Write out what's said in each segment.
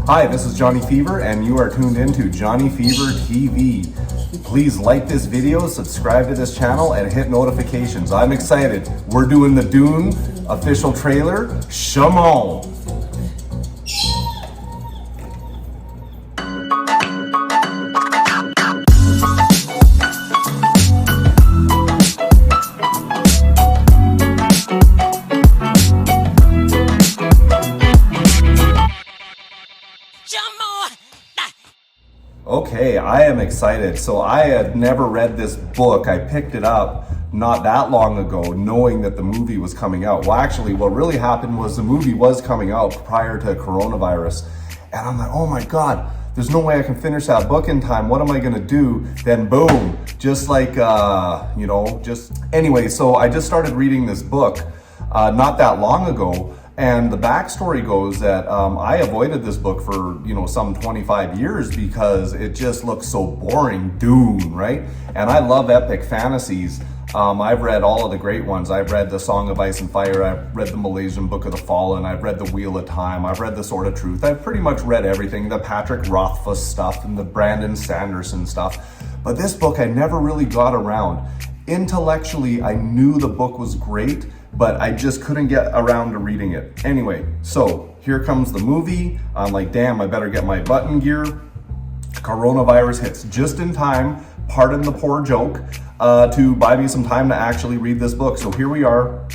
Hi, this is Jonny Fever, and you are tuned into Jonny Fever TV. Please like this video, subscribe to this channel, and hit notifications. I'm excited. We're doing the Dune official trailer, Shamone. Okay, I am excited. So I had never read this book. I picked it up not that long ago, knowing that the movie was coming out. Well, actually, what really happened was the movie was coming out prior to coronavirus. And I'm like, oh my God, there's no way I can finish that book in time. What am I gonna do? Then boom, just like, Anyway, so I just started reading this book not that long ago. And the backstory goes that I avoided this book for, some 25 years because it just looks so boring, Dune, right? And I love epic fantasies. I've read all of the great ones. I've read The Song of Ice and Fire. I've read the Malaysian Book of the Fallen. I've read The Wheel of Time. I've read The Sword of Truth. I've pretty much read everything, the Patrick Rothfuss stuff and the Brandon Sanderson stuff. But this book, I never really got around. Intellectually, I knew the book was great, but I just couldn't get around to reading it. Anyway, so here comes the movie. I'm like, damn, I better get my button gear. Coronavirus hits just in time, pardon the poor joke, to buy me some time to actually read this book. So here we are.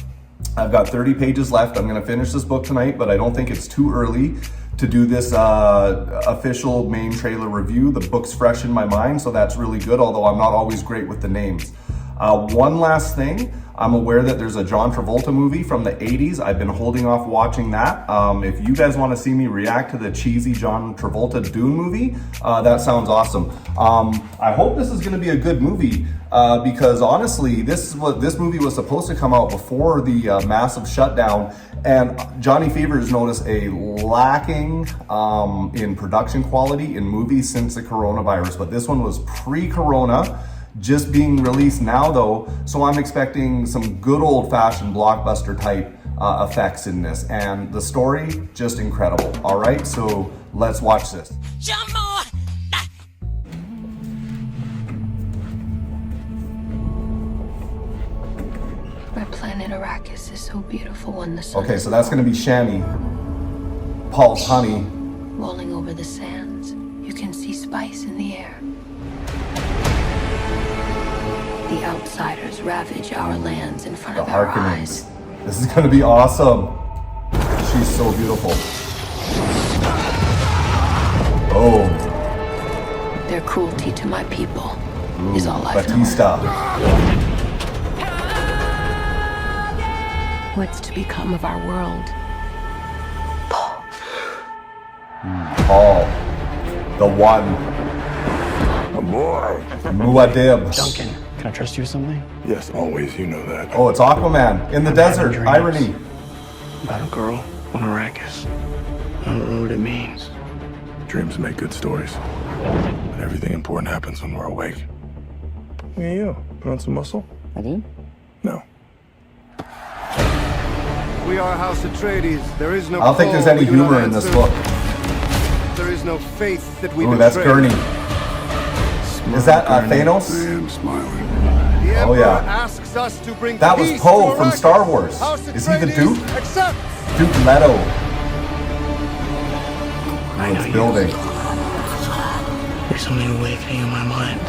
I've got 30 pages left. I'm gonna finish this book tonight, but I don't think it's too early to do this official main trailer review. The book's fresh in my mind, so that's really good, although I'm not always great with the names. One last thing, I'm aware that there's a John Travolta movie from the 80s. I've been holding off watching that. If you guys want to see me react to the cheesy John Travolta Dune movie, that sounds awesome. I hope this is going to be a good movie because honestly, this movie was supposed to come out before the massive shutdown, and Jonny Fever has noticed a lacking in production quality in movies since the coronavirus, but this one was pre-corona. Just being released now though, so I'm expecting some good old-fashioned blockbuster type effects in this, and the story, just incredible. All right, so let's watch this. My planet Arrakis is so beautiful when the sun. Okay, so that's gonna be Shani, Paul's honey. Rolling over the sands, you can see spice in the air. The outsiders ravage our lands in front of our eyes. This is gonna be awesome. She's so beautiful. Oh. Their cruelty to my people is all I've Batista. known. What's to become of our world? Paul. Paul. The one. A boy. Muad'Dib. Duncan, can I trust you with something? Yes, always. You know that. Oh, it's Aquaman in the desert. dreams. Irony. About a girl on Arrakis. I don't know what it means. Dreams make good stories. But everything important happens when we're awake. Yeah, you. Put on some muscle? I did? No. We are House Atreides. There is no. I don't think there's any humor in this book. There is no faith that we. Ooh, that's Gurney. Is that Thanos? I am smiling. The Oh, Emperor yeah. asks us to bring That was peace Poe to from Arrakis. Star Wars. House Is he the Atreides Duke? accepts. Duke Leto. I know It's you. building. There's something awakening in my mind.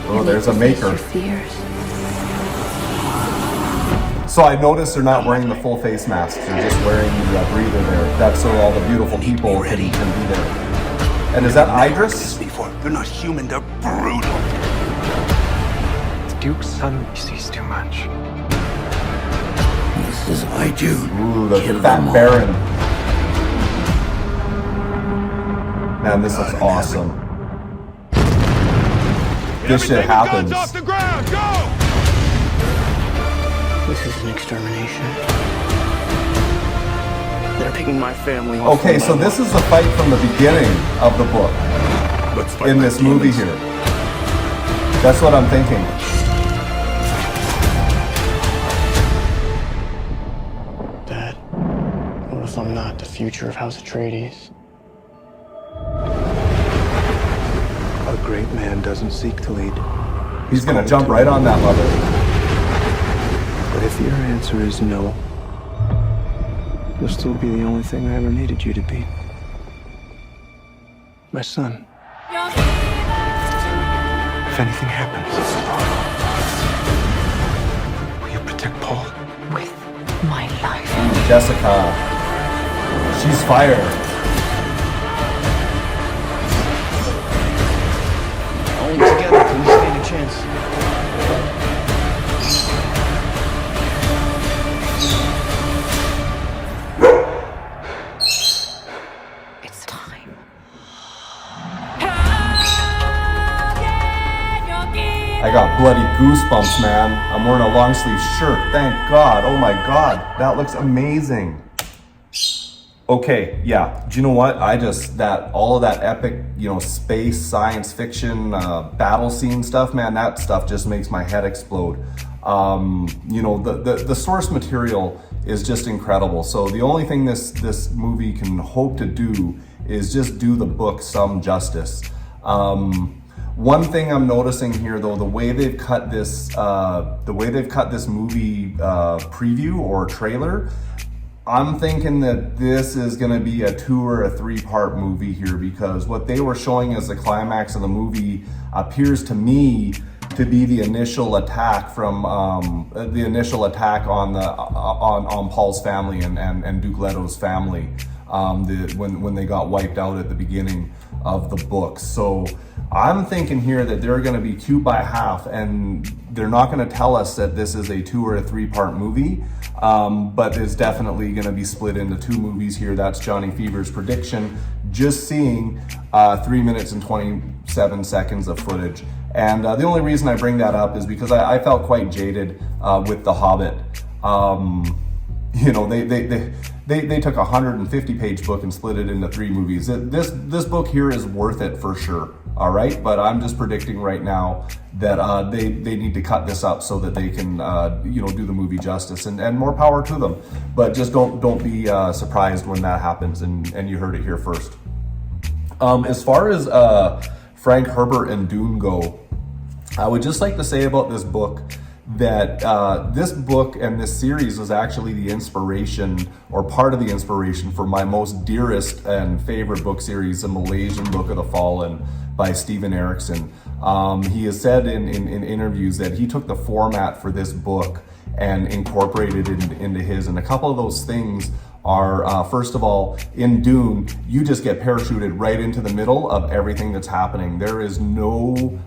Oh, there's a maker. Your fears. So I noticed they're not wearing the full face masks. They're just wearing the breather there. That's so all the beautiful people can be there. And is that Idris? Before. They're not human, they're brutal. The Duke's son sees too much. This is why Dune. Ooh, the Fat Baron. Man, this looks awesome. This shit happens. Guns off the ground, go! This is an extermination. They're taking my family off. Okay, so this is the fight from the beginning of the book Let's fight in like this movie demons. here. That's what I'm thinking. Dad, I want to if I'm not the future of House Atreides. A great man doesn't seek to lead. He's gonna jump right on that level. But if your answer is no, you'll still be the only thing I ever needed you to be. My son. If anything happens, will you protect Paul? With my life. Jessica. She's fire. Only together can we stand a chance. It's time. I got bloody goosebumps, man. I'm wearing a long sleeve shirt. Thank God. Oh my God. That looks amazing. Okay, yeah. Do you know what? All of that epic, space, science fiction, battle scene stuff, man, that stuff just makes my head explode. The source material is just incredible. So the only thing this movie can hope to do is just do the book some justice. One thing I'm noticing here, though, the way they've cut this movie preview or trailer, I'm thinking that this is going to be a 2 or a 3-part movie here, because what they were showing as the climax of the movie appears to me to be the initial attack from on Paul's family and Duke Leto's family when they got wiped out at the beginning of the book. So I'm thinking here that they're going to be cute by half, and they're not going to tell us that this is a 2 or a 3-part movie, but it's definitely going to be split into 2 movies here. That's Jonny Fever's prediction, just seeing 3 minutes and 27 seconds of footage. And the only reason I bring that up is because I felt quite jaded with The Hobbit. They took a 150-page book and split it into 3 movies. This book here is worth it for sure. All right, but I'm just predicting right now that they need to cut this up so that they can do the movie justice, and more power to them. But just don't be surprised when that happens, and you heard it here first. As far as Frank Herbert and Dune go, I would just like to say about this book that this book and this series was actually the inspiration, or part of the inspiration, for my most dearest and favorite book series, The Malaysian Book of the Fallen by Steven Erikson. He has said in interviews that he took the format for this book and incorporated it into his, and a couple of those things are, first of all, in Dune, you just get parachuted right into the middle of everything that's happening. There's no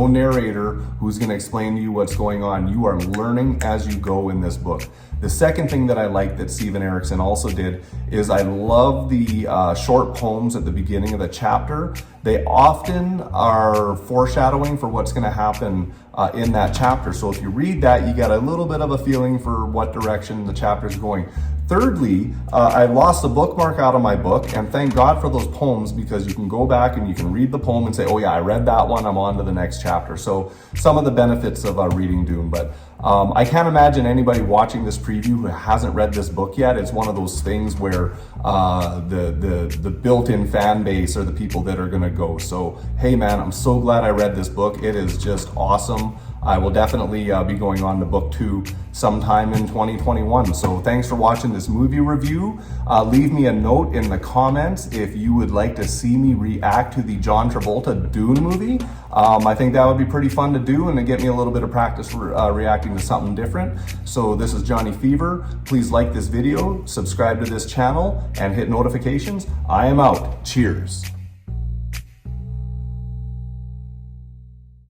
narrator who's gonna explain to you what's going on. You are learning as you go in this book. The second thing that I like that Steven Erikson also did is I love the short poems at the beginning of the chapter. They often are foreshadowing for what's gonna happen in that chapter. So if you read that, you get a little bit of a feeling for what direction the chapter is going. Thirdly, I lost a bookmark out of my book, and thank God for those poems, because you can go back and you can read the poem and say, oh yeah, I read that one, I'm on to the next chapter. So some of the benefits of reading Dune, but I can't imagine anybody watching this preview who hasn't read this book yet. It's one of those things where the built-in fan base are the people that are gonna go. So hey man, I'm so glad I read this book. It is just awesome. I will definitely be going on to book 2 sometime in 2021. So thanks for watching this movie review. Leave me a note in the comments if you would like to see me react to the John Travolta Dune movie. I think that would be pretty fun to do, and to get me a little bit of practice reacting to something different. So this is Jonny Fever. Please like this video, subscribe to this channel, and hit notifications. I am out. Cheers.